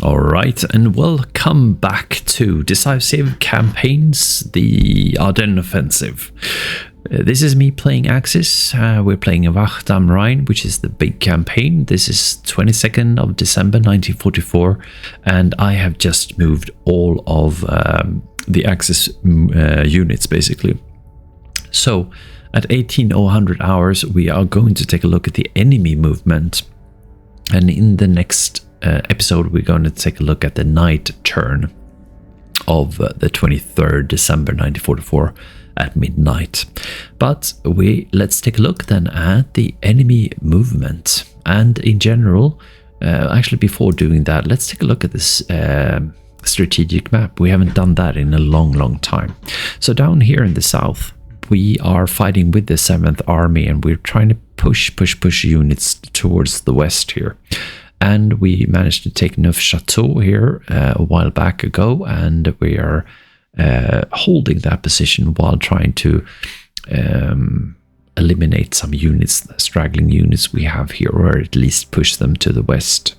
All right, and welcome back to Decisive Campaigns, the Ardennes Offensive. This is me playing Axis. We're playing Wacht am Rhein, which is the big campaign. This is 22nd of December 1944, and I have just moved all of the Axis units, basically. So, at 1800 hours, we are going to take a look at the enemy movement, and in the next episode, we're going to take a look at the night turn of the 23rd December 1944 at midnight. But let's take a look then at the enemy movement. And in general, actually before doing that, let's take a look at this strategic map. We haven't done that in a long time. So down here in the south, we are fighting with the 7th Army, and we're trying to push units towards the west here. And we managed to take Neufchâteau here a while back ago, and we are holding that position while trying to eliminate some units, straggling units we have here, or at least push them to the west.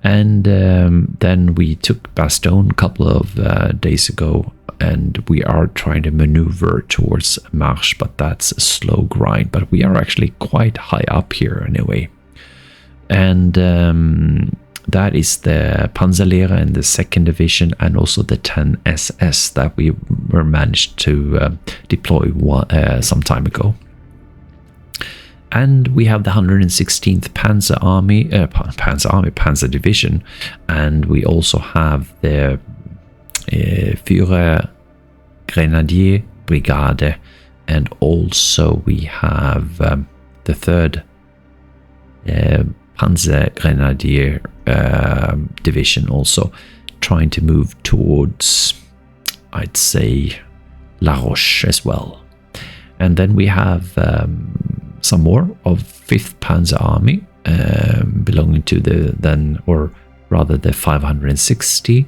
And then we took Bastogne a couple of days ago, and we are trying to maneuver towards Marche, but that's a slow grind. But we are actually quite high up here anyway. And that is the Panzerlehre in the 2nd Division, and also the 10 SS that we were managed to deploy some time ago. And we have the 116th Panzer Division, and we also have the Führer Grenadier Brigade, and also we have the 3rd Panzer Grenadier Division also trying to move towards, I'd say, La Roche as well. And then we have some more of 5th Panzer Army belonging to the 560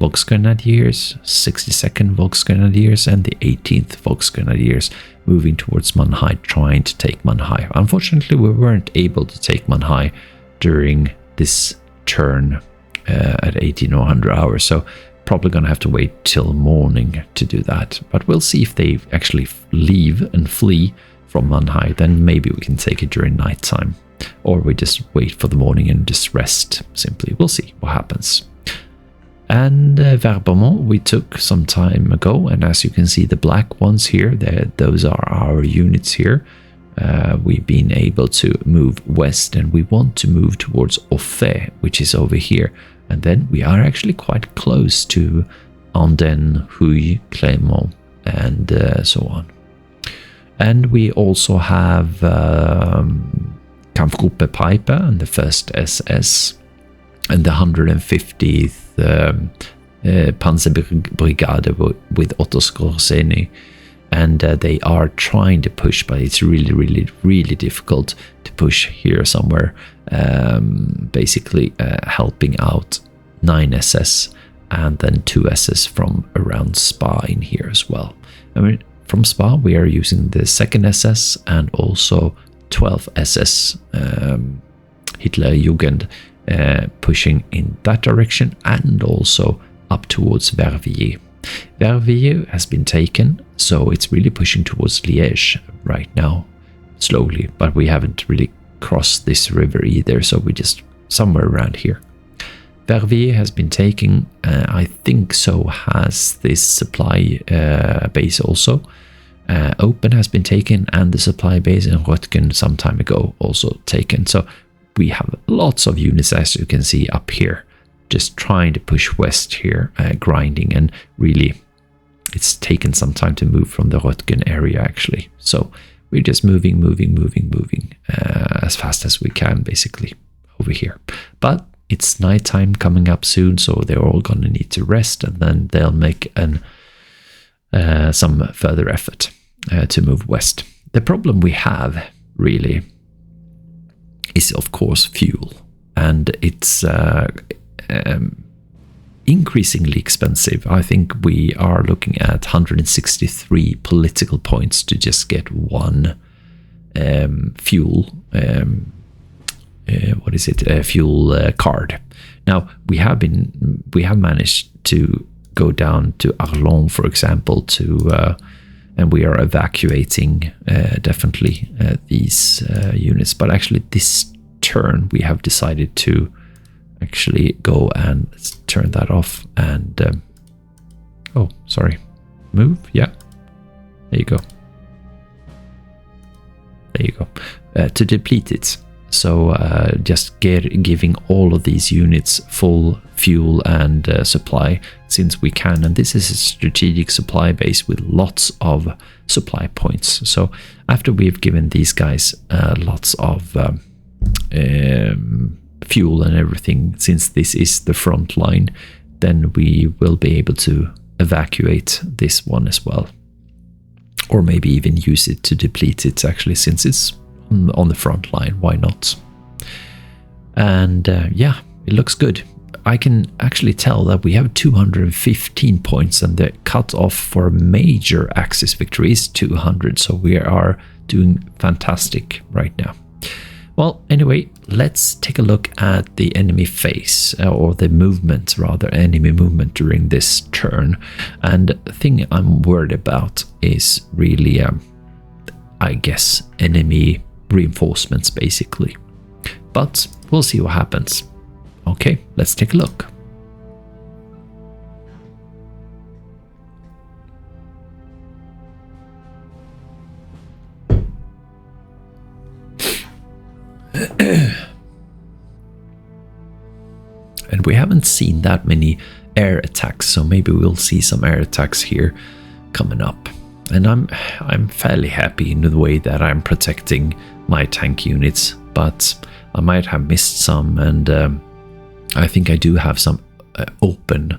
Volksgrenadiers, 62nd Volksgrenadiers, and the 18th Volksgrenadiers moving towards Mannheim, trying to take Mannheim. Unfortunately, we weren't able to take Mannheim during this turn at 1800 hours, so probably going to have to wait till morning to do that. But we'll see if they actually leave and flee from Mannheim, then maybe we can take it during nighttime, or we just wait for the morning and just rest simply. We'll see what happens. And Verbermont we took some time ago, and as you can see, the black ones here, those are our units here. We've been able to move west, and we want to move towards Ophé, which is over here. And then we are actually quite close to Ardennes, Huy, Clermont, and so on. And we also have Kampfgruppe Piper and the 1st SS and the 150th Panzer Brigade with Otto Skorzeny, and they are trying to push, but it's really difficult to push here somewhere. Basically helping out 9 SS and then 2 SS from around Spa in here as well. I mean, from Spa we are using the 2nd SS and also 12th SS Hitler Jugend, pushing in that direction, and also up towards Verviers. Verviers has been taken, so it's really pushing towards Liège right now, slowly, but we haven't really crossed this river either, so we're just somewhere around here. Verviers has been taken, I think so has this supply base also. Open has been taken, and the supply base in Röttgen some time ago also taken. So we have lots of units, as you can see up here, just trying to push west here, grinding, and really it's taken some time to move from the Röttgen area actually. So we're just moving as fast as we can basically over here. But it's nighttime coming up soon, so they're all going to need to rest, and then they'll make some further effort to move west. The problem we have really is of course fuel, and it's increasingly expensive. I think we are looking at 163 political points to just get one fuel fuel card. Now we have managed to go down to Ardennes, for example, and we are evacuating definitely these units. But actually, this turn we have decided to actually go and turn that off and oh, sorry, move. Yeah, there you go. There you go. To deplete it. So just giving all of these units full fuel and supply since we can. And this is a strategic supply base with lots of supply points. So after we've given these guys lots of fuel and everything, since this is the front line, then we will be able to evacuate this one as well. Or maybe even use it to deplete it, actually, since it's on the front line. Why not? And yeah, it looks good. I can actually tell that we have 215 points, and the cutoff for major Axis victory is 200. So we are doing fantastic right now. Well, anyway, let's take a look at the enemy phase, or the movement, rather, enemy movement during this turn. And the thing I'm worried about is really, I guess, enemy reinforcements, basically. But we'll see what happens. Okay, let's take a look. And we haven't seen that many air attacks, so maybe we'll see some air attacks here coming up. And I'm fairly happy in the way that I'm protecting my tank units, but I might have missed some, and I think I do have some open,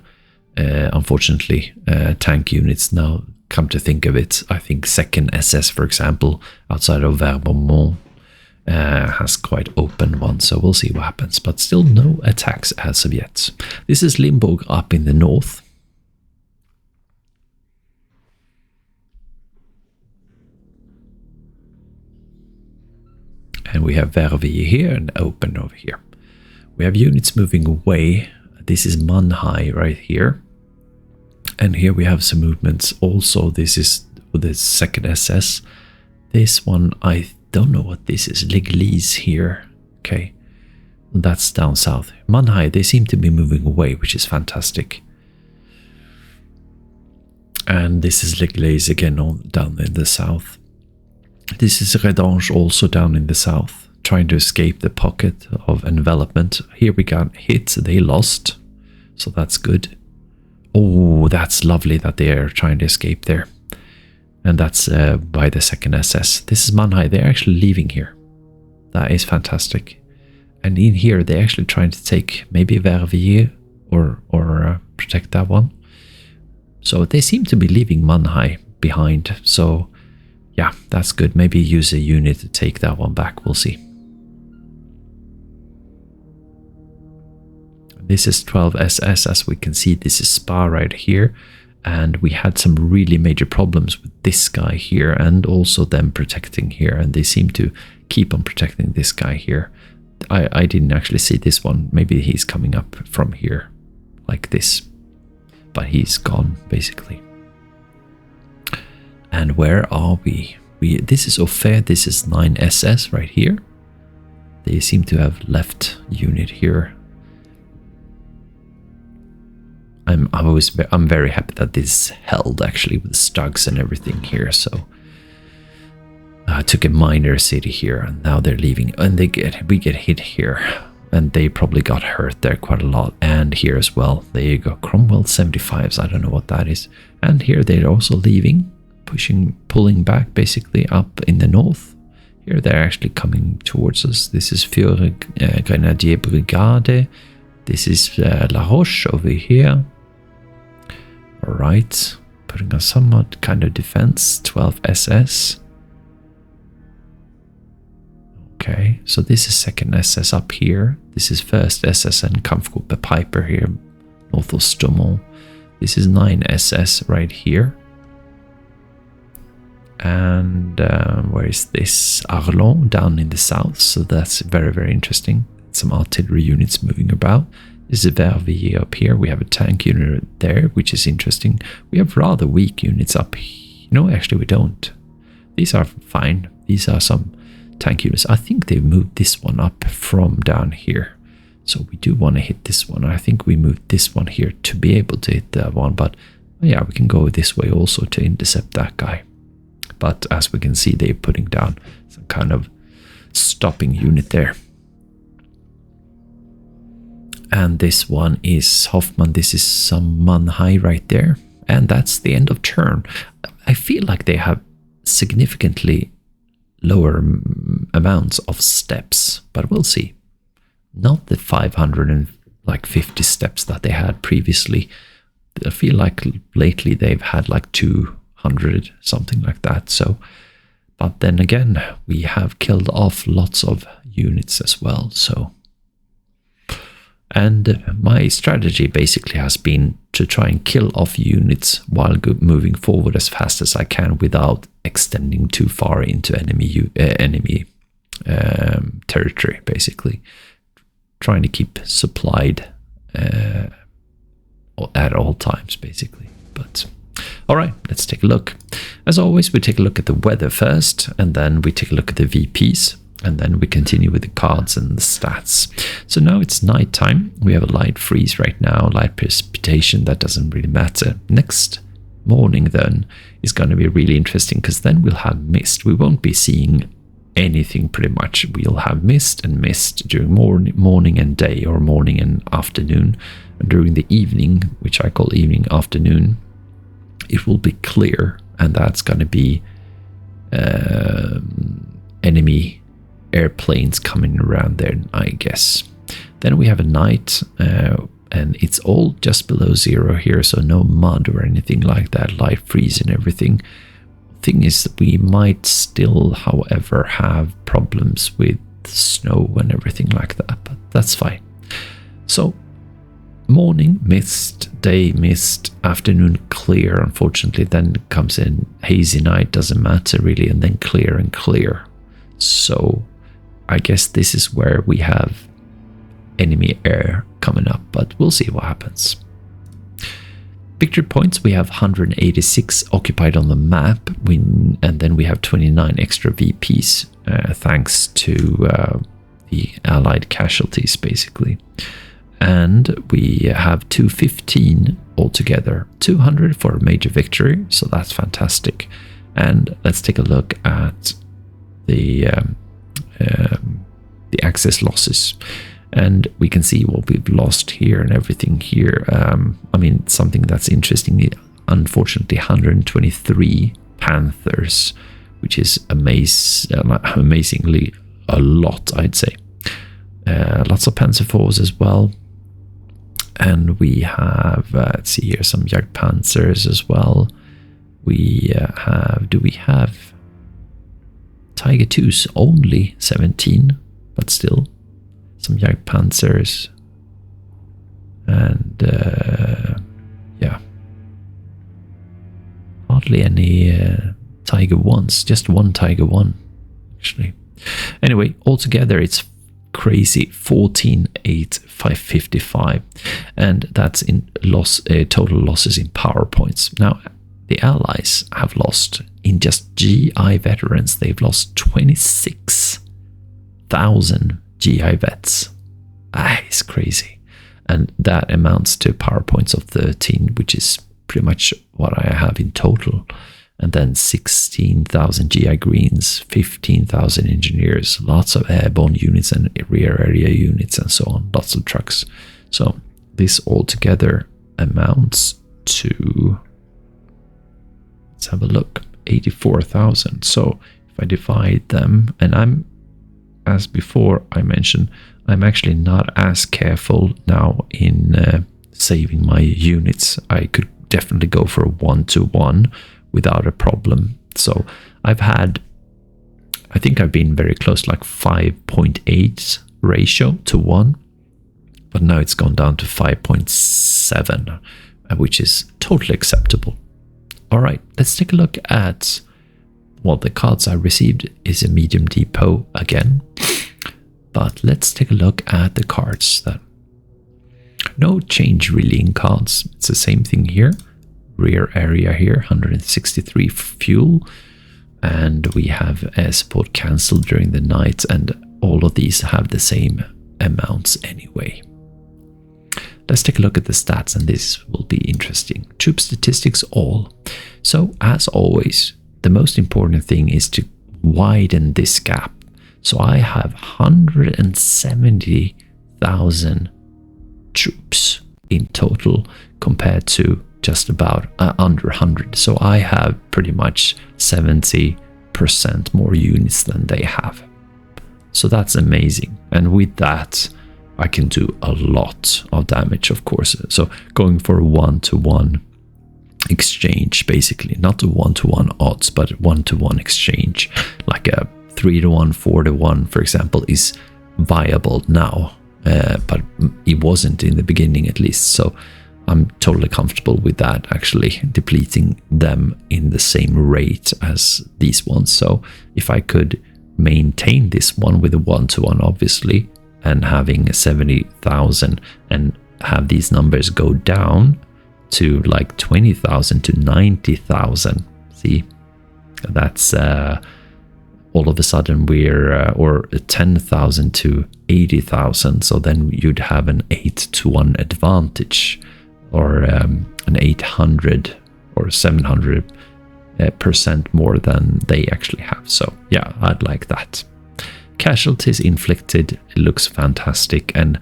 unfortunately, tank units now. Come to think of it, I think 2nd SS, for example, outside of Vermont, has quite open one, so we'll see what happens. But still no attacks as of yet. This is Limburg up in the north. And we have Verviers here and open over here. We have units moving away. This is Mannheim right here. And here we have some movements also. This is the 2nd SS. This one, I don't know what this is. L'Église here. Okay. That's down south. Mannheim, they seem to be moving away, which is fantastic. And this is L'Église again down in the south. This is Ardennes also down in the south, trying to escape the pocket of envelopment. Here we got hit, they lost, so that's good. Oh, that's lovely that they are trying to escape there. And that's by the 2nd SS. This is Mannheim, they're actually leaving here. That is fantastic. And in here, they're actually trying to take maybe Verviers or protect that one. So they seem to be leaving Mannheim behind, so yeah, that's good. Maybe use a unit to take that one back. We'll see. This is 12 SS. As we can see, this is Spa right here. And we had some really major problems with this guy here and also them protecting here. And they seem to keep on protecting this guy here. I didn't actually see this one. Maybe he's coming up from here like this. But he's gone, basically. And where are we? This is Ophir, this is 9 SS right here. They seem to have left unit here. I'm very happy that this held actually with Stugs and everything here. So I took a minor city here, and now they're leaving, and we get hit here, and they probably got hurt there quite a lot, and here as well. There you go, Cromwell 75s. I don't know what that is. And here they're also leaving. Pulling back basically up in the north. Here they're actually coming towards us. This is Führer Grenadier Brigade. This is La Roche over here. Alright, putting on somewhat kind of defense. 12 SS. Okay, so this is 2nd SS up here. This is 1st SS and Kampfgruppe Piper here, north of Stommel. This is 9 SS right here. And where is this? Arlon down in the south. So that's very, very interesting. Some artillery units moving about. This is Verviers up here. We have a tank unit there, which is interesting. We have rather weak units up here. No, actually we don't. These are fine. These are some tank units. I think they moved this one up from down here. So we do want to hit this one. I think we moved this one here to be able to hit that one. But yeah, we can go this way also to intercept that guy. But as we can see, they're putting down some kind of stopping unit there. And this one is Hoffman. This is some man high right there. And that's the end of turn. I feel like they have significantly lower amounts of steps, but we'll see. Not the 550 steps that they had previously. I feel like lately they've had like 200, something like that. So, but then again, we have killed off lots of units as well. So. And my strategy basically has been to try and kill off units while moving forward as fast as I can without extending too far into enemy territory, basically. Trying to keep supplied at all times, basically. But all right, let's take a look. As always, we take a look at the weather first, and then we take a look at the VPs. And then we continue with the cards and the stats. So now it's nighttime. We have a light freeze right now, light precipitation. That doesn't really matter. Next morning then is going to be really interesting because then we'll have mist. We won't be seeing anything pretty much. We'll have mist and mist during morning and day, or morning and afternoon. And during the evening, which I call evening afternoon, it will be clear, and that's going to be enemy airplanes coming around there, I guess. Then we have a night, and it's all just below zero here, so no mud or anything like that, light freeze and everything. Thing is that we might still, however, have problems with snow and everything like that, but that's fine. So morning mist, day mist, afternoon clear. Unfortunately, then comes in hazy night, doesn't matter really, and then clear and clear. So I guess this is where we have enemy air coming up, but we'll see what happens. Victory points, we have 186 occupied on the map, and then we have 29 extra VPs, thanks to the allied casualties, basically. And we have 215 altogether, 200 for a major victory, so that's fantastic. And let's take a look at the access losses, and we can see what we've lost here and everything here. I mean, something that's interesting, unfortunately 123 Panthers, which is amazingly a lot, I'd say. Lots of Panzer IVs as well, and we have let's see here, some Jagdpanzers as well. We do we have Tiger 2's only 17, but still some Jagdpanzers, and yeah, hardly any Tiger 1s, just one Tiger 1 actually. Anyway, altogether it's crazy, 14,555, and that's in total losses in power points. Now the Allies have lost, in just GI veterans, they've lost 26,000 GI vets. It's crazy. And that amounts to power points of 13, which is pretty much what I have in total. And then 16,000 GI greens, 15,000 engineers, lots of airborne units and rear area units and so on, lots of trucks. So this altogether amounts to, let's have a look, 84,000. So if I divide them, and I'm, as before I mentioned, I'm actually not as careful now in saving my units. I could definitely go for a 1-to-1 without a problem. So I've had, I think I've been very close, like 5.8 ratio to 1, but now it's gone down to 5.7, which is totally acceptable. All right, let's take a look at what the cards I received. Is a medium depot again, but let's take a look at the cards then. No change really in cards. It's the same thing here. Rear area here, 163 fuel. And we have support cancelled during the night, and all of these have the same amounts anyway. Let's take a look at the stats, and this will be interesting. Troop statistics all. So as always, the most important thing is to widen this gap. So I have 170,000 troops in total compared to just about under 100. So I have pretty much 70% more units than they have. So that's amazing. And with that, I can do a lot of damage, of course. So going for a 1-to-1 exchange, basically, not a 1-to-1 odds, but a 1-to-1 exchange, like a 3-to-1, 4-to-1, for example, is viable now. But it wasn't in the beginning, at least. So I'm totally comfortable with that, actually depleting them in the same rate as these ones. So if I could maintain this one with a 1-to-1, obviously, and having 70,000 and have these numbers go down to like 20,000 to 90,000, see, that's all of a sudden we're or 10,000 to 80,000. So then you'd have an 8-to-1 advantage, or an 800 or 700% more than they actually have. So yeah, I'd like that. Casualties inflicted, it looks fantastic, and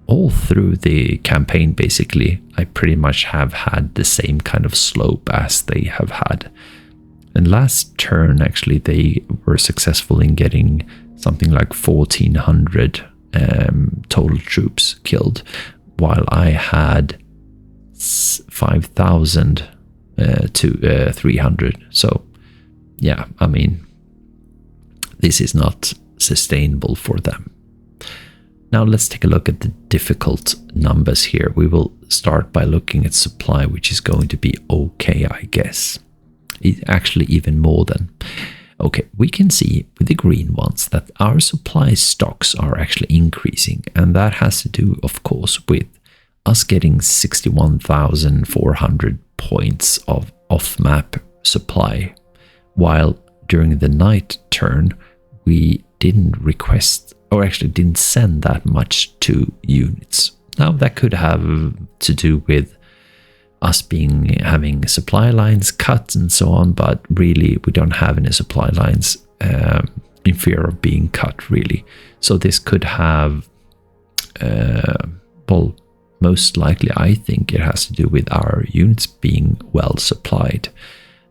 all through the campaign basically I pretty much have had the same kind of slope as they have had. And last turn actually they were successful in getting something like 1,400 total troops killed, while I had 5,000 to 300. So yeah, I mean, this is not sustainable for them. Now let's take a look at the difficult numbers here. We will start by looking at supply, which is going to be okay, I guess. Actually even more than okay. We can see with the green ones that our supply stocks are actually increasing, and that has to do, of course, with us getting 61,400 points of off-map supply, while during the night turn we didn't request, or actually didn't send that much to units. Now that could have to do with us having supply lines cut and so on, but really we don't have any supply lines in fear of being cut, really. So this could have well, most likely I think it has to do with our units being well supplied.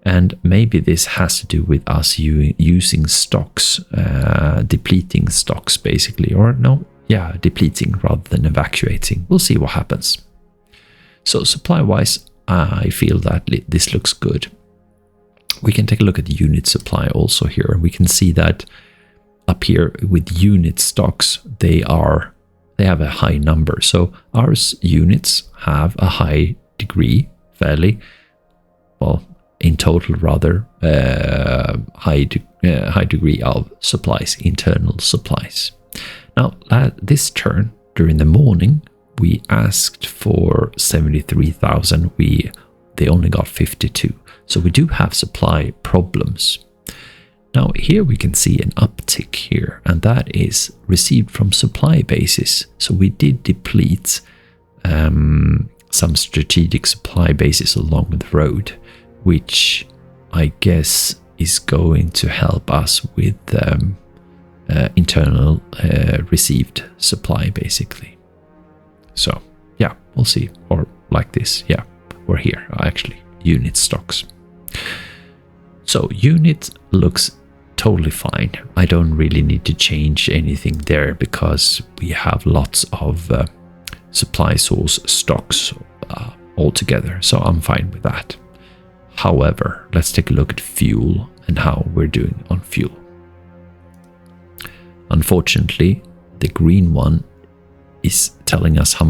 And maybe this has to do with us using stocks, depleting stocks basically, or no, yeah, depleting rather than evacuating. We'll see what happens. So supply-wise, I feel that this looks good. We can take a look at the unit supply also here. We can see that up here with unit stocks, they have a high number. So our units have a high degree, fairly, well, in total rather, high degree of supplies, internal supplies. Now this turn during the morning we asked for 73,000. They only got 52, so we do have supply problems. Now here we can see an uptick here, and that is received from supply bases. So we did deplete some strategic supply bases along the road, which I guess is going to help us with internal received supply basically. So yeah, we'll see. Or like this, yeah, or here actually, unit stocks. So unit looks totally fine. I don't really need to change anything there because we have lots of supply source stocks altogether, so I'm fine with that. However, let's take a look at fuel and how we're doing on fuel. Unfortunately, the green one is telling us how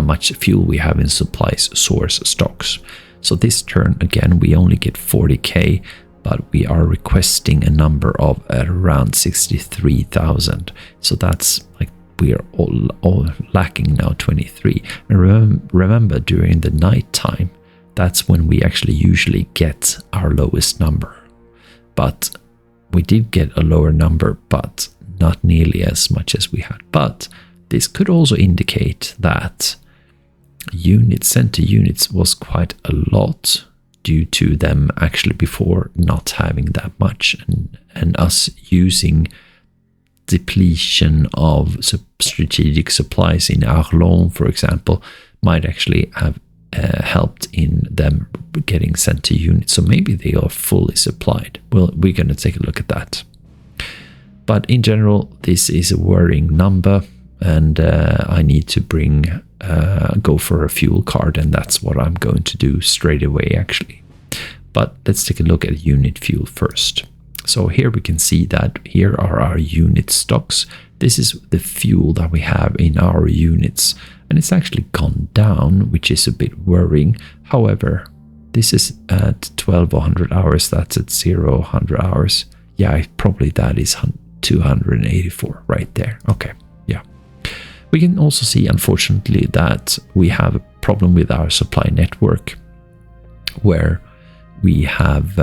much fuel we have in supplies source stocks. So this turn again we only get 40k, but we are requesting a number of around 63,000. So that's like we are all lacking now 23. And remember, during the night time, that's when we actually usually get our lowest number. But we did get a lower number, but not nearly as much as we had. But this could also indicate that sent to units was quite a lot, due to them actually before not having that much, and us using depletion of strategic supplies in Ardennes, for example, might actually have helped in them getting sent to units. So maybe they are fully supplied. Well, we're going to take a look at that. But in general, this is a worrying number, and I need to go for a fuel card, and that's what I'm going to do straight away, actually. But let's take a look at unit fuel first. So here we can see that here are our unit stocks. This is the fuel that we have in our units, and it's actually gone down, which is a bit worrying. However, this is at 1200 hours, that's at 0-100 hours. Yeah, probably that is 284 right there. Okay, yeah. We can also see, unfortunately, that we have a problem with our supply network, where we have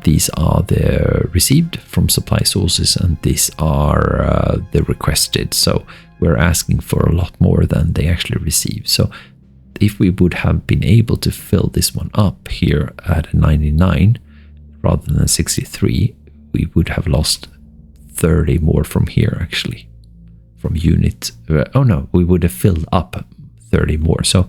these are the received from supply sources, and these are the requested. So we're asking for a lot more than they actually receive. So if we would have been able to fill this one up here at 99 rather than 63, we would have lost 30 more from here, actually, from unit. Oh no, we would have filled up 30 more. So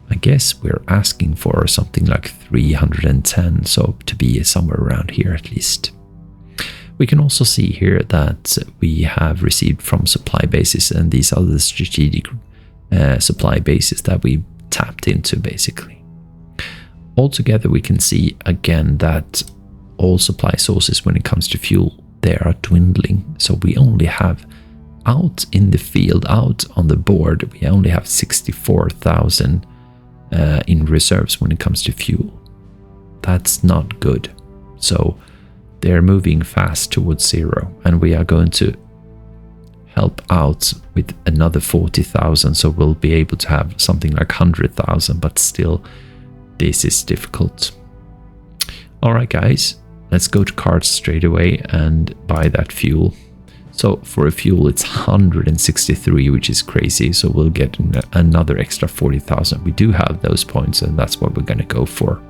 I guess we're asking for something like 310, so to be somewhere around here at least. We can also see here that we have received from supply bases, and these are the strategic supply bases that we tapped into, basically. Altogether, we can see again that all supply sources, when it comes to fuel, they are dwindling. So we only have out in the field, out on the board, we only have 64,000 in reserves when it comes to fuel. That's not good. So they're moving fast towards zero, and we are going to help out with another 40,000, so we'll be able to have something like 100,000, but still this is difficult. All right, guys, let's go to cards straight away and buy that fuel. So for a fuel, it's 163, which is crazy. So we'll get another extra 40,000. We do have those points, and that's what we're going to go for.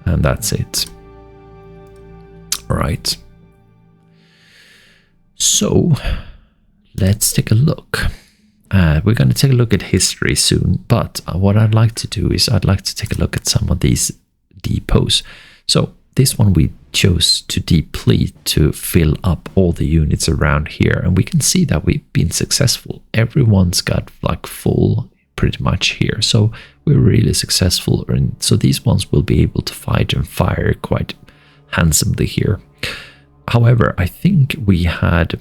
And that's it. All right. So let's take a look. We're going to take a look at history soon. But what I'd like to do is I'd like to take a look at some of these depots. So this one we chose to deplete to fill up all the units around here, and we can see that we've been successful. Everyone's got like full pretty much here, so we're really successful, and so these ones will be able to fight and fire quite handsomely here. However, I think we had,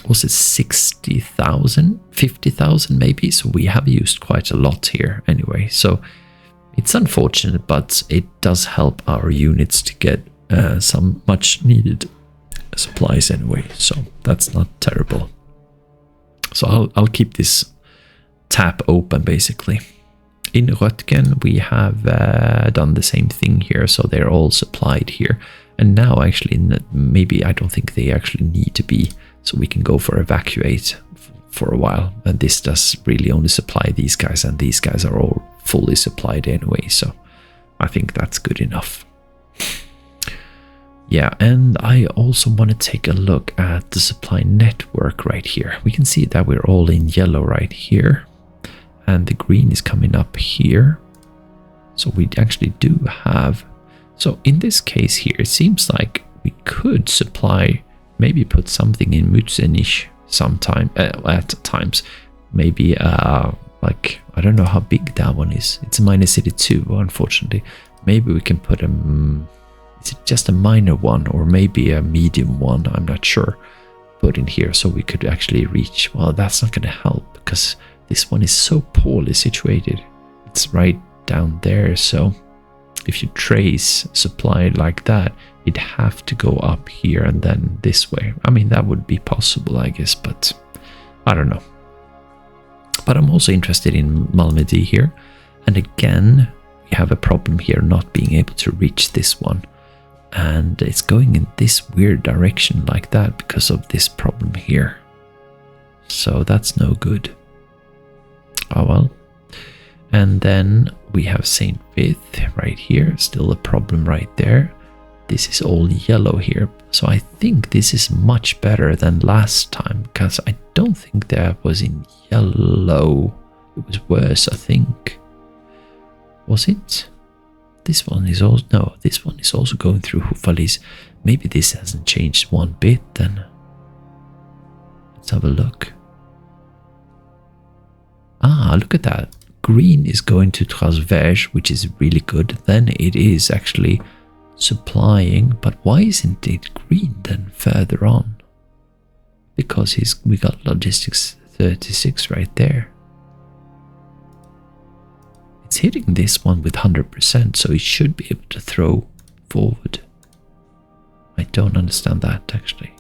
was it 60,000, 50,000 maybe, so we have used quite a lot here anyway. So it's unfortunate, but it does help our units to get some much needed supplies anyway, so that's not terrible. So I'll keep this tab open, basically. In Rhein, we have done the same thing here, so they're all supplied here. And now actually, maybe I don't think they actually need to be, so we can go for evacuate for a while. And this does really only supply these guys, and these guys are all fully supplied anyway, so I think that's good enough. Yeah, and I also want to take a look at the supply network right here. We can see that we're all in yellow right here, and the green is coming up here. So we actually do have, so in this case here, it seems like we could supply, maybe put something in Mützenisch sometime, at times, maybe like, I don't know how big that one is. It's a minor city too, unfortunately. Maybe we can put a, is it just a minor one, or maybe a medium one? I'm not sure. Put in here so we could actually reach. Well, that's not going to help because this one is so poorly situated. It's right down there, so if you trace supply like that, it'd have to go up here and then this way. I mean, that would be possible, I guess, but I don't know. But I'm also interested in Malmedy here. And again, we have a problem here not being able to reach this one. And it's going in this weird direction like that because of this problem here. So that's no good. Oh well. And then we have St. Vith right here. Still a problem right there. This is all yellow here. So I think this is much better than last time, because I don't think that was in yellow. It was worse, I think. Was it? This one is also, no, this one is also going through Houffalize. Maybe this hasn't changed one bit then. Let's have a look. Ah, look at that. Green is going to Trasverge, which is really good. Then it is actually supplying, but why isn't it green then further on? Because we got logistics 36 right there. It's hitting this one with 100%, so it should be able to throw forward. I don't understand that, actually.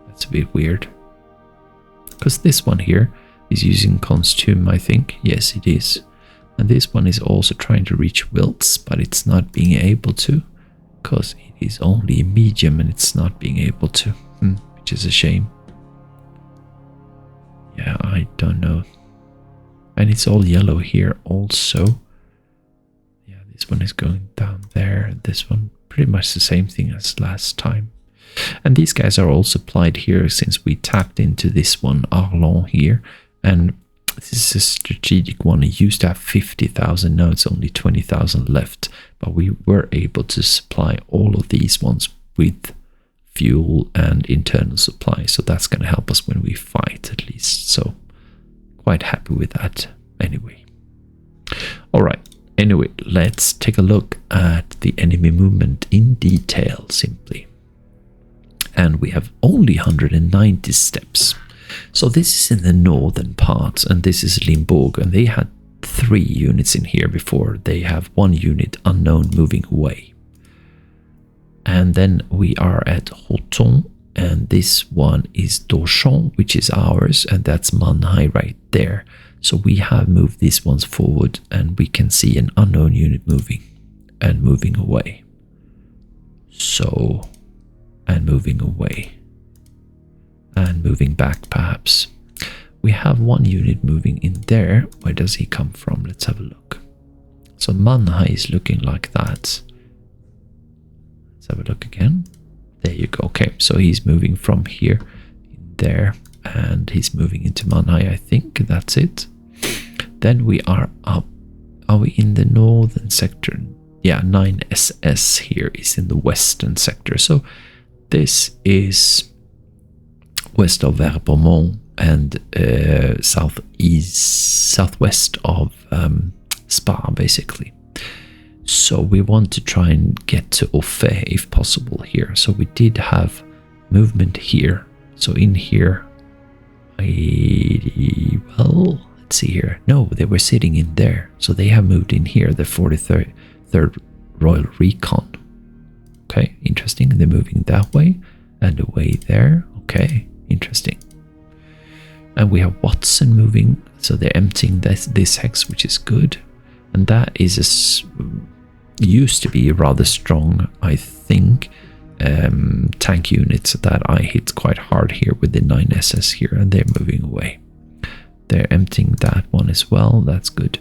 That's a bit weird. Because this one here is using Consume, I think. Yes, it is. And this one is also trying to reach Wilts, but it's not being able to. Because it is only a medium and it's not being able to. Which is a shame. Yeah, I don't know. And it's all yellow here also. Yeah, this one is going down there. This one, pretty much the same thing as last time. And these guys are all supplied here since we tapped into this one, Ardennes here. And this is a strategic one. It used to have 50,000. Now it's only 20,000 left. But we were able to supply all of these ones with fuel and internal supply. So that's going to help us when we fight at least. So quite happy with that anyway. All right. Anyway, let's take a look at the enemy movement in detail simply. And we have only 190 steps. So this is in the northern part, and this is Limburg, and they had 3 units in here before. They have 1 unit unknown moving away. And then we are at Roton, and this one is Dauchamp, which is ours, and that's Mannheim right there. So we have moved these ones forward, and we can see an unknown unit moving and moving away. So, and moving away. And moving back perhaps. We have 1 unit moving in there. Where does he come from? Let's have a look. So Mannheim is looking like that. Let's have a look again. There you go. Okay, so he's moving from here in there, and he's moving into Mannheim, I think. That's it. Then we are up. Are we in the northern sector? Yeah, 9SS here is in the western sector. So this is west of Verbermont and southwest of Spa, basically. So we want to try and get to Ophé if possible here. So we did have movement here. So in here, well, let's see here. No, they were sitting in there. So they have moved in here, the 43rd Royal Recon. Okay, interesting. They're moving that way and away there. Okay, interesting. And we have Watson moving. So they're emptying this hex, which is good. And that is used to be rather strong, I think, tank units that I hit quite hard here with the 9SS here, and they're moving away. They're emptying that one as well. That's good.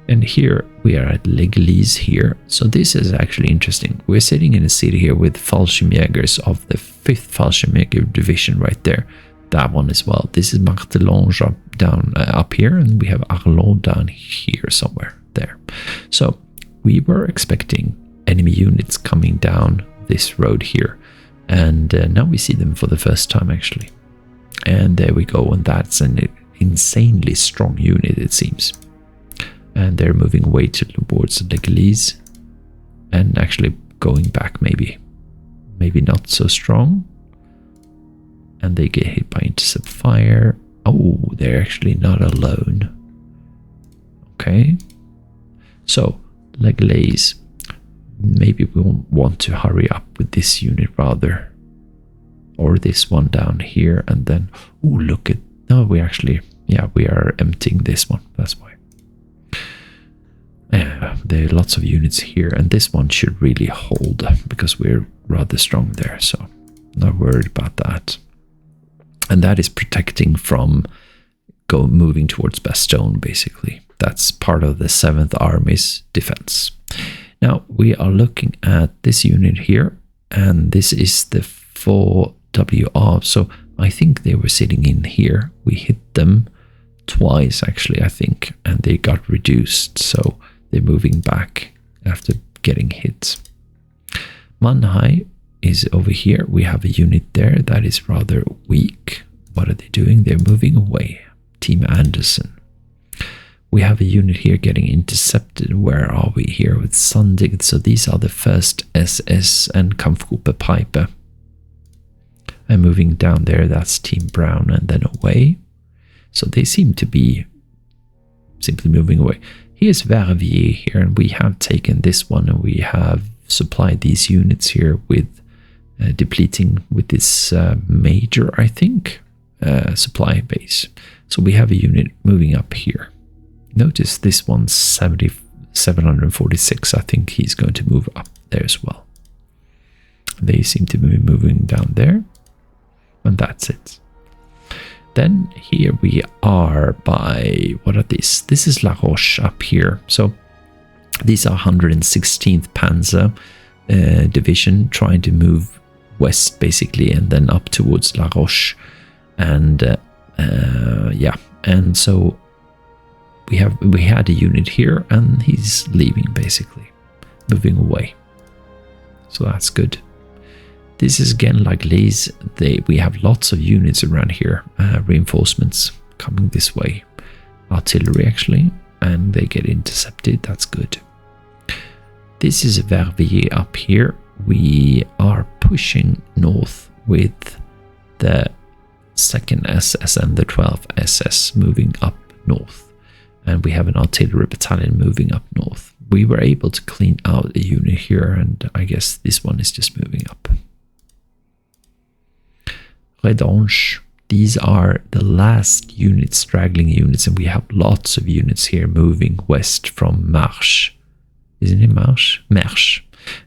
And here we are at L'Église here. So this is actually interesting. We're sitting in a city here with Fallschirmjägers of the 5th Fallschirmjäger division right there. That one as well. This is Martelange up here, and we have Arlon down here somewhere there. So we were expecting enemy units coming down this road here, and now we see them for the first time actually. And there we go, and that's an insanely strong unit, it seems. And they're moving away towards L'Église, and actually going back maybe not so strong. And they get hit by intercept fire. Oh, they're actually not alone. Okay. So Leglaise. Maybe we want to hurry up with this unit rather. Or this one down here, and then, oh, look at, no, we actually, yeah, we are emptying this one, that's why. There are lots of units here, and this one should really hold, because we're rather strong there, so not worried about that. And that is protecting from moving towards Bastogne, basically. That's part of the 7th Army's defense. Now, we are looking at this unit here, and this is the 4WR, so I think they were sitting in here. We hit them twice, actually, I think, and they got reduced, so they're moving back after getting hit. Manhai is over here. We have a unit there that is rather weak. What are they doing? They're moving away. Team Anderson. We have a unit here getting intercepted. Where are we here with Sundig? So these are the 1st SS and Kampfgruppe Piper. And moving down there, that's Team Brown, and then away. So they seem to be simply moving away. Here's Verviers here, and we have taken this one, and we have supplied these units here with depleting with this major, I think, supply base. So we have a unit moving up here. Notice this one's 746. I think he's going to move up there as well. They seem to be moving down there. And that's it. Then here we are by, what are these? This is La Roche up here. So these are 116th Panzer Division trying to move west basically, and then up towards La Roche. And yeah, and so we had a unit here, and he's leaving basically, moving away. So that's good. This is again like Leglaise. We have lots of units around here, reinforcements coming this way, artillery actually, and they get intercepted. That's good. This is Verviers up here. We are pushing north with the 2nd SS and the 12th SS moving up north, and we have an artillery battalion moving up north. We were able to clean out a unit here, and I guess this one is just moving up. Ardennes, these are the last units, straggling units, and we have lots of units here moving west from Marche. Isn't it Marche? Merche,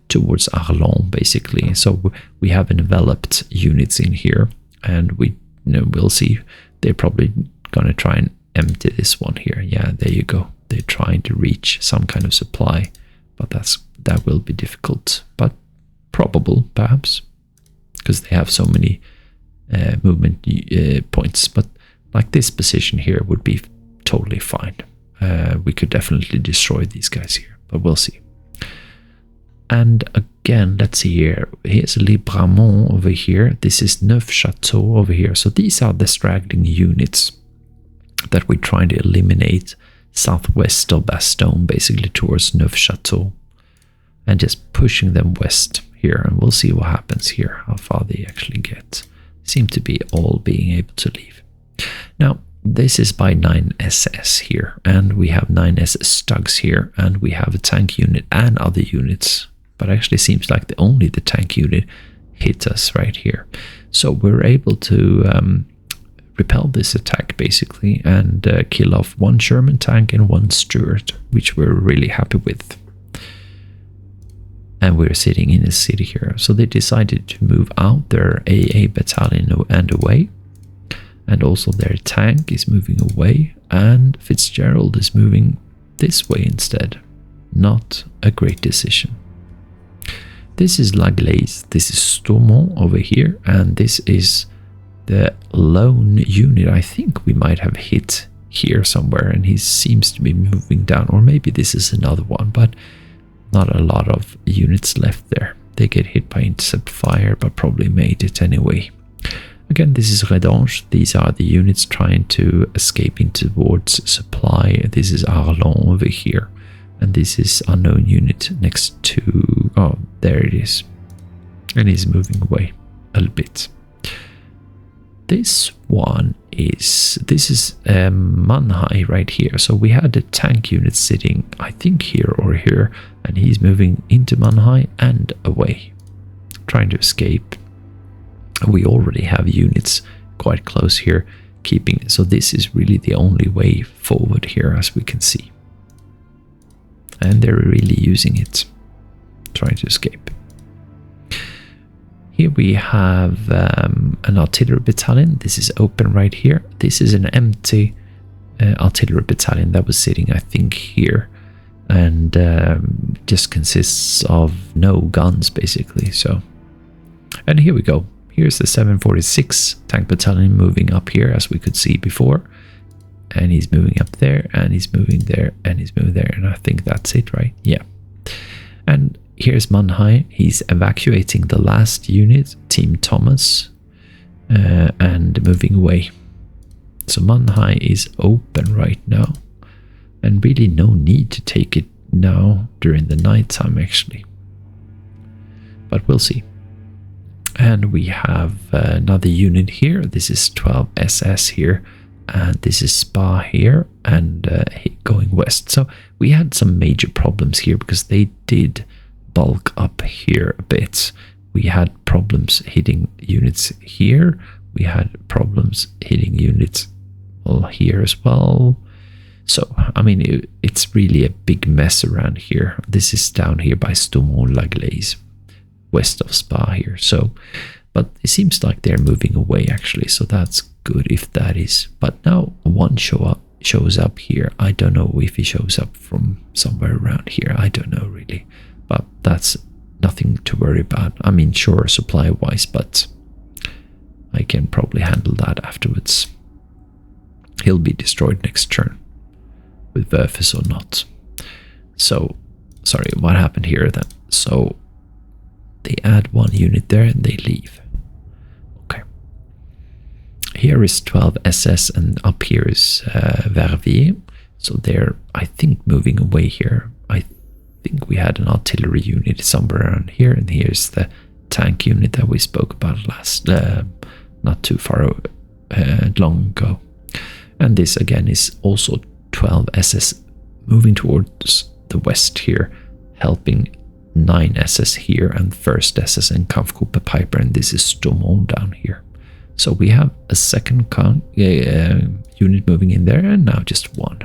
towards Arlon, basically. So we have enveloped units in here, and we'll see. They're probably gonna try and empty this one here. Yeah, there you go. They're trying to reach some kind of supply, but that will be difficult, but probable perhaps, because they have so many movement points. But like this position here would be totally fine. We could definitely destroy these guys here, but we'll see. And again, let's see here. Here's Libramont over here. This is Neufchâteau over here. So these are the straggling units that we're trying to eliminate southwest of Bastogne, basically towards Neufchâteau, and just pushing them west here. And we'll see what happens here, how far they actually get. Seem to be all being able to leave. Now, this is by 9SS here, and we have 9SS Stugs here, and we have a tank unit and other units, but actually seems like only the tank unit hit us right here. So we're able to repel this attack basically, and kill off one Sherman tank and one Stuart, which we're really happy with. And we're sitting in a city here. So they decided to move out their AA battalion and away. And also their tank is moving away. And Fitzgerald is moving this way instead. Not a great decision. This is Leglaise. This is Stormont over here. And this is the lone unit I think we might have hit here somewhere. And he seems to be moving down. Or maybe this is another one. But not a lot of units left there. They get hit by intercept fire, but probably made it anyway. Again, this is Ardennes. These are the units trying to escape in towards supply. This is Arlon over here. And this is unknown unit next to... oh, there it is. And he's moving away a little bit. This one this is Mannheim right here. So we had a tank unit sitting, I think, here or here, and he's moving into Mannheim and away, trying to escape. We already have units quite close here, keeping, so this is really the only way forward here, as we can see. And they're really using it, trying to escape. Here we have an artillery battalion. This is open right here. This is an empty artillery battalion that was sitting, I think, here, and just consists of no guns basically. So, and here we go. Here's the 746 tank battalion moving up here, as we could see before, and he's moving up there, and he's moving there, and he's moving there, and I think that's it, right? Yeah. And here's Mannheim. He's evacuating the last unit, Team Thomas, and moving away. So Mannheim is open right now, and really no need to take it now during the night time actually, but we'll see. And we have another unit here. This is 12 SS here, and this is Spa here, and going west. So we had some major problems here because they did bulk up here a bit. We had problems hitting units here. We had problems hitting units here as well. So, I mean, it's really a big mess around here. This is down here by Stoumont-la-Glaise, west of Spa here. So, but it seems like they're moving away actually. So that's good if that is. But now one shows up here. I don't know if he shows up from somewhere around here. I don't know really. But that's nothing to worry about. I mean, sure, supply-wise, but I can probably handle that afterwards. He'll be destroyed next turn, with Verfus or not. So, sorry, what happened here then? So, they add one unit there and they leave. Okay. Here is 12 SS and up here is Verviers. So they're, I think, moving away here. I think we had an artillery unit somewhere around here, and here's the tank unit that we spoke about last, not too far long ago. And this again is also 12 SS moving towards the west here, helping 9 SS here and 1st SS and Kampfgruppe Piper, and this is Stoumont down here. So we have a second unit moving in there, and now just one.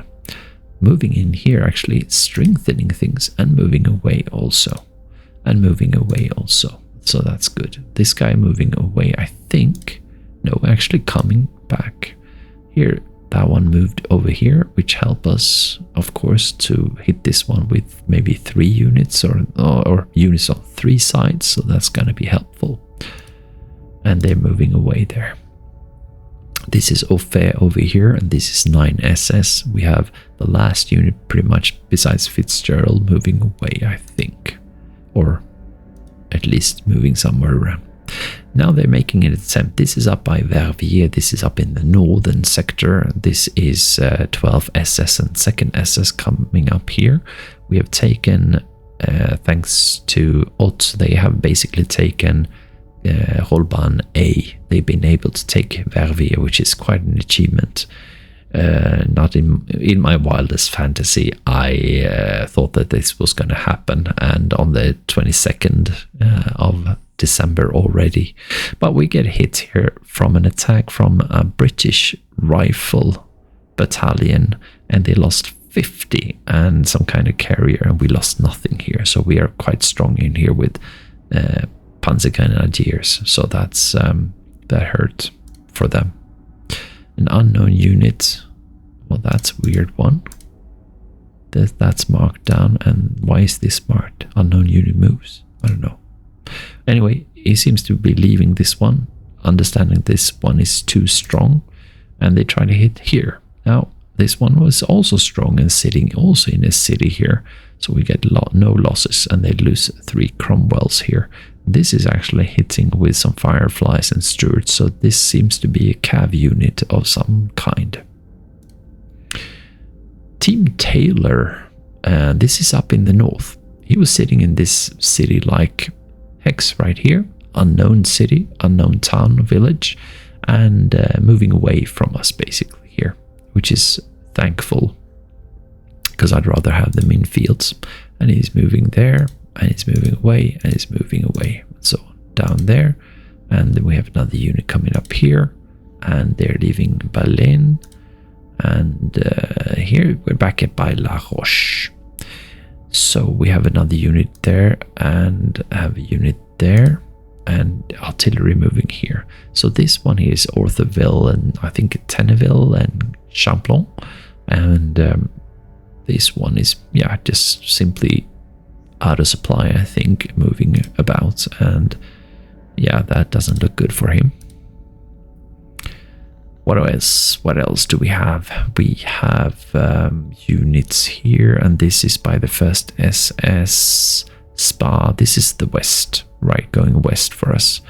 Moving in here, actually strengthening things, and moving away also. And moving away also. So that's good. This guy moving away, I think. No, actually coming back. Here, that one moved over here, which help us, of course, to hit this one with maybe 3 units or units on 3 sides. So that's going to be helpful. And they're moving away there. This is Ophé over here, and this is 9 SS. We have the last unit pretty much besides Fitzgerald moving away, I think. Or at least moving somewhere around. Now they're making an attempt. This is up by Verviers. This is up in the northern sector. This is 12 SS and 2nd SS coming up here. We have taken, thanks to Ott, they have basically taken Rolban A. They've been able to take Verviers, which is quite an achievement. Not in my wildest fantasy, I thought that this was going to happen, and on the 22nd of December already. But we get hit here from an attack from a British rifle battalion, and they lost 50 and some kind of carrier, and we lost nothing here. So we are quite strong in here with Panzergrenadiers. So that's that hurt for them. An unknown unit. Well, that's a weird one. That's marked down, and why is this marked? Unknown unit moves. I don't know. Anyway, he seems to be leaving this one, understanding this one is too strong, and they try to hit here. Now, this one was also strong and sitting also in a city here, so we get no losses, and they lose 3 Cromwells here. This is actually hitting with some Fireflies and Stuarts, so this seems to be a cav unit of some kind. Team Taylor, this is up in the north. He was sitting in this city like Hex right here, unknown city, unknown town, village, and moving away from us basically here, which is thankful because I'd rather have them in fields. And he's moving there, and he's moving away, and he's moving away, and so on, down there. And then we have another unit coming up here, and they're leaving Berlin. And here we're back at by La Roche. So we have another unit there, and I have a unit there, and artillery moving here. So this one here is Orthoville, and I think Tenneville and Champlon. And this one is, yeah, just simply out of supply, I think, moving about. And yeah, that doesn't look good for him. What else do we have? We have units here, and this is by the 1st SS Spa. This is the west, right, going west for us.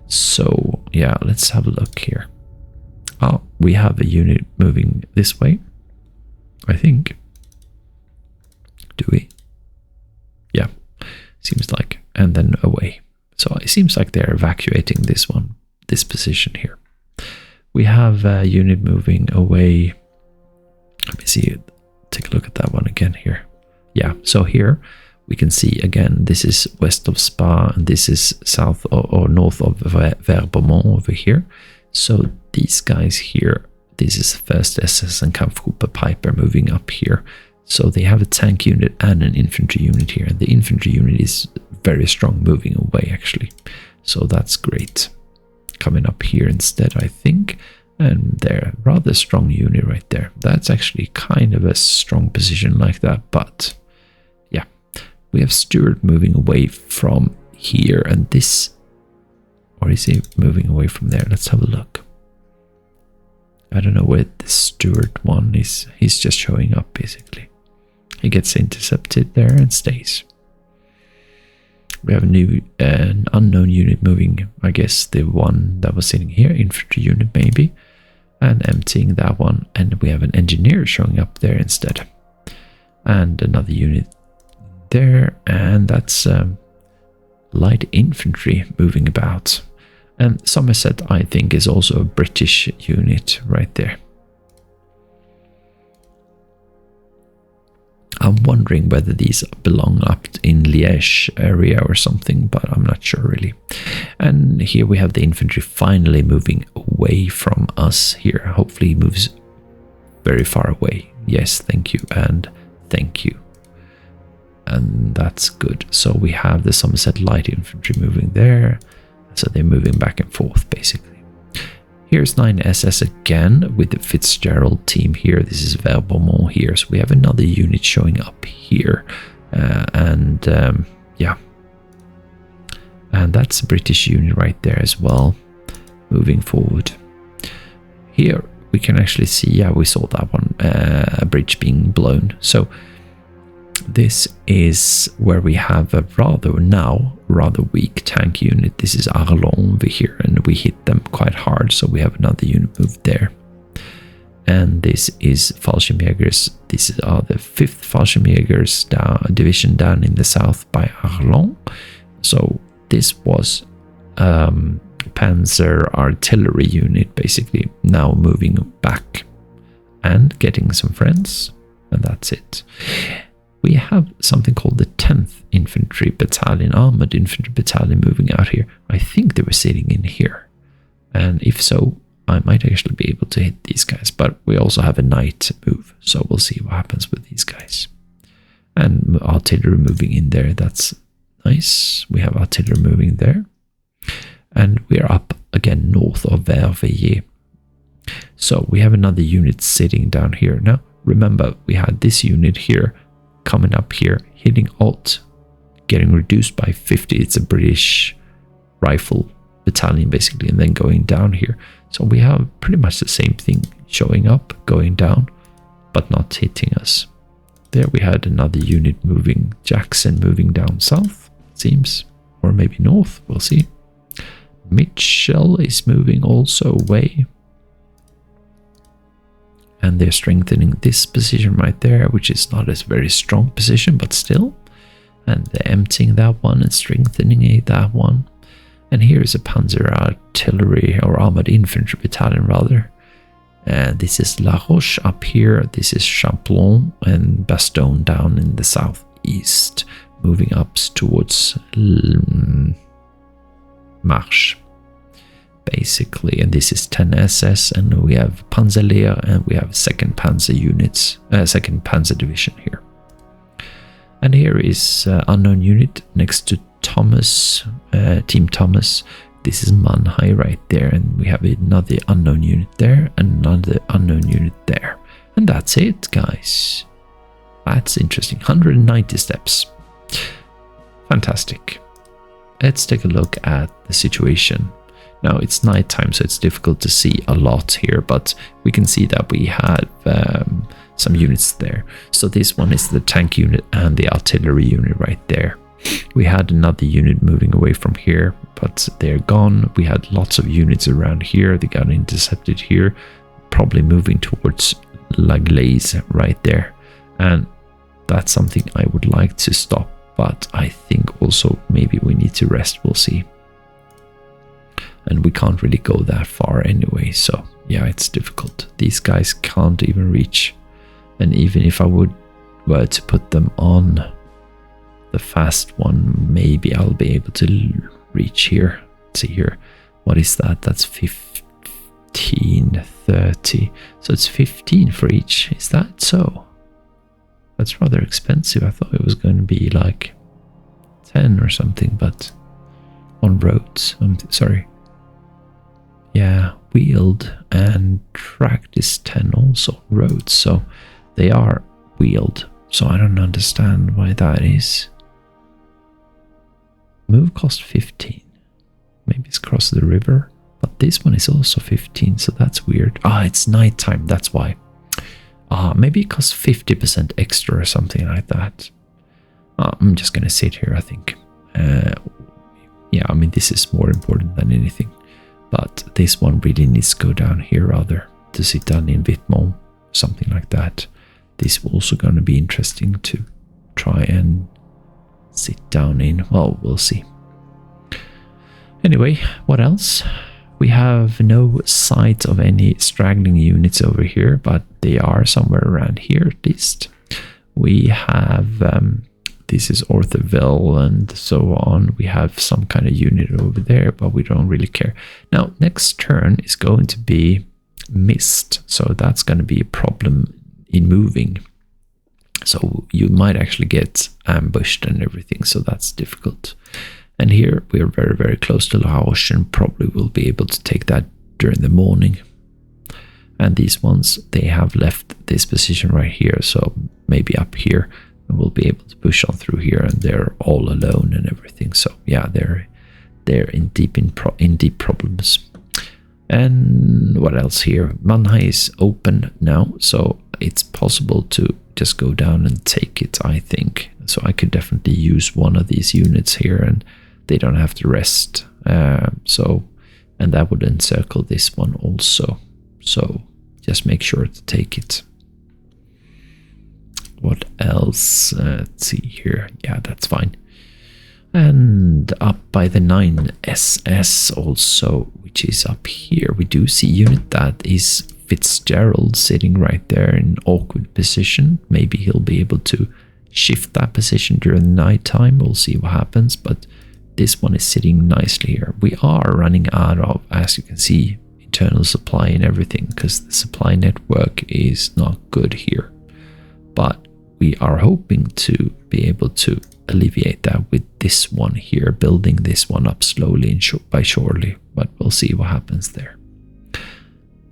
So yeah, let's have a look here. Oh, we have a unit moving this way, I think. Do we? Yeah, seems like. And then away. So it seems like they're evacuating this position here. We have a unit moving away. Let me see, take a look at that one again here. Yeah, so here we can see again, this is west of Spa, and this is south or north of Verbermont over here. So these guys here, this is 1st SS and Kampfgruppe Piper moving up here. So they have a tank unit and an infantry unit here. And the infantry unit is very strong moving away, actually. So that's great. Coming up here instead, I think. And they're rather strong unit right there. That's actually kind of a strong position like that. But yeah, we have Stuart moving away from here. And this, or is he moving away from there? Let's have a look. I don't know where the Stuart one is. He's just showing up basically. He gets intercepted there and stays. We have an unknown unit moving, I guess the one that was sitting here, infantry unit maybe, and emptying that one. And we have an engineer showing up there instead. And another unit there, and that's light infantry moving about. And Somerset, I think, is also a British unit right there. I'm wondering whether these belong up in Liège area or something, but I'm not sure really. And here we have the infantry finally moving away from us here. Hopefully he moves very far away. Yes, thank you, and thank you. And that's good. So we have the Somerset light infantry moving there. So they're moving back and forth basically. Here's 9SS again with the Fitzgerald team here. This is Verbermont here. So we have another unit showing up here. Yeah. And that's a British unit right there as well. Moving forward. Here we can actually see, yeah, we saw that one, a bridge being blown. So this is where we have a rather weak tank unit. This is Ardennes over here, and we hit them quite hard, so we have another unit moved there. And this is Fallschirmjägers. This is the 5th Fallschirmjägers division down in the south by Ardennes. So this was Panzer artillery unit, basically now moving back and getting some friends, and that's it. We have something called the 10th Infantry Battalion, Armored Infantry Battalion moving out here. I think they were sitting in here. And if so, I might actually be able to hit these guys. But we also have a night move, so we'll see what happens with these guys. And artillery moving in there, that's nice. We have artillery moving there. And we're up again north of Verviers. So we have another unit sitting down here. Now, remember, we had this unit here coming up here, hitting alt, getting reduced by 50. It's a British rifle battalion basically, and then going down here. So we have pretty much the same thing showing up, going down, but not hitting us. There we had another unit moving, Jackson moving down south, it seems, or maybe north, we'll see. Mitchell is moving also away. And they're strengthening this position right there, which is not a very strong position, but still. And they're emptying that one and strengthening that one. And here is a Panzer artillery or armored infantry battalion rather. And this is La Roche up here. This is Champlon and Bastogne down in the southeast, moving up towards Marche, basically. And this is 10 SS, and we have Panzerlehr, and we have 2nd Panzer units, 2nd Panzer Division here. And here is unknown unit next to Thomas, Team Thomas. This is Mannheim right there, and we have another unknown unit there, and another unknown unit there. And that's it, guys. That's interesting. 190 steps. Fantastic. Let's take a look at the situation. Now, it's nighttime, so it's difficult to see a lot here, but we can see that we have some units there. So this one is the tank unit and the artillery unit right there. We had another unit moving away from here, but they're gone. We had lots of units around here. They got intercepted here, probably moving towards La Glaise right there. And that's something I would like to stop, but I think also maybe we need to rest. We'll see. And we can't really go that far anyway, so yeah, it's difficult. These guys can't even reach. And even if I were to put them on the fast one, maybe I'll be able to reach here. Let's see here. What is that? That's 15, 30. So it's 15 for each. Is that so? That's rather expensive. I thought it was going to be like 10 or something, but on roads. Sorry. Yeah, wheeled and tracked is 10 also on roads. So they are wheeled. So I don't understand why that is. Move cost 15. Maybe it's across the river. But this one is also 15, so that's weird. Ah, it's nighttime, that's why. Maybe it costs 50% extra or something like that. I'm just gonna sit here, I think. Yeah, I mean, this is more important than anything. But this one really needs to go down here rather, to sit down in Wittmont, something like that. This is also going to be interesting to try and sit down in. Well, we'll see. Anyway, what else? We have no sight of any straggling units over here, but they are somewhere around here at least. We have, this is Ortherville and so on. We have some kind of unit over there, but we don't really care. Now, next turn is going to be mist, so that's going to be a problem in moving. So you might actually get ambushed and everything, so that's difficult. And here we are very, very close to La Roche and probably will be able to take that during the morning. And these ones, they have left this position right here, so maybe up here we'll be able to push on through here, and they're all alone and everything. So yeah, they're in deep problems. And what else here? Mannheim is open now, so it's possible to just go down and take it, I think. So I could definitely use one of these units here, and they don't have to rest. And that would encircle this one also. So just make sure to take it. What else? Let's see here. Yeah, that's fine. And up by the 9 SS also, which is up here, we do see unit that is Fitzgerald sitting right there in an awkward position. Maybe he'll be able to shift that position during the night time. We'll see what happens, but this one is sitting nicely here. We are running out of, as you can see, internal supply and everything, because the supply network is not good here. But we are hoping to be able to alleviate that with this one here, building this one up slowly and by surely, but we'll see what happens there.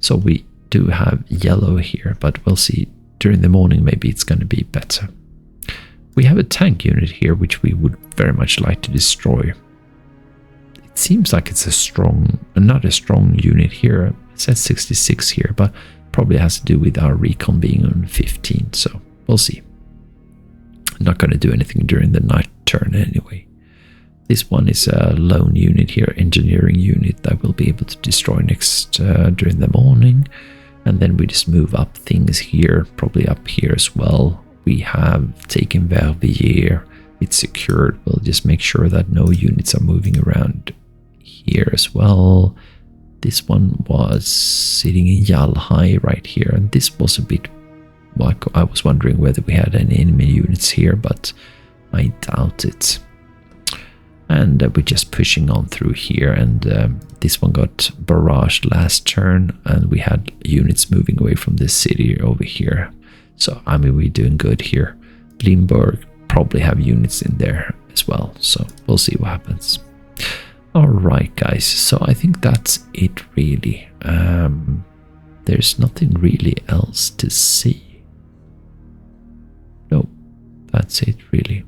So we do have yellow here, but we'll see during the morning, maybe it's going to be better. We have a tank unit here, which we would very much like to destroy. It seems like it's a strong, not a strong unit here. It says 66 here, but probably has to do with our recon being on 15, so we'll see. Not going to do anything during the night turn anyway. This one is a lone unit here, engineering unit, that will be able to destroy next during the morning. And then we just move up things here, probably up here as well. We have taken Verviers. It's secured. We'll just make sure that no units are moving around here as well. This one was sitting in Yalhai right here, and this was a bit like I was wondering whether we had any enemy units here, but I doubt it. And we're just pushing on through here, and this one got barraged last turn, and we had units moving away from this city over here. So I mean, we're doing good here. Limburg probably have units in there as well, so we'll see what happens. All right, guys, so I think that's it really. There's nothing really else to see. No, that's it really.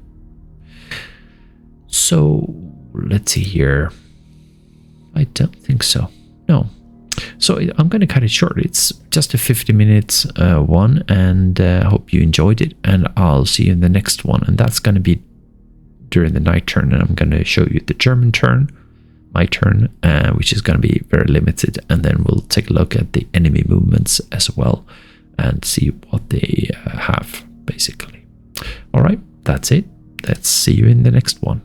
So let's see here. I don't think so. No. So I'm going to cut it short. It's just a 50-minute one, and I hope you enjoyed it. And I'll see you in the next one. And that's going to be during the night turn. And I'm going to show you the German turn, my turn, which is going to be very limited. And then we'll take a look at the enemy movements as well and see what they have, basically. All right, that's it. Let's see you in the next one.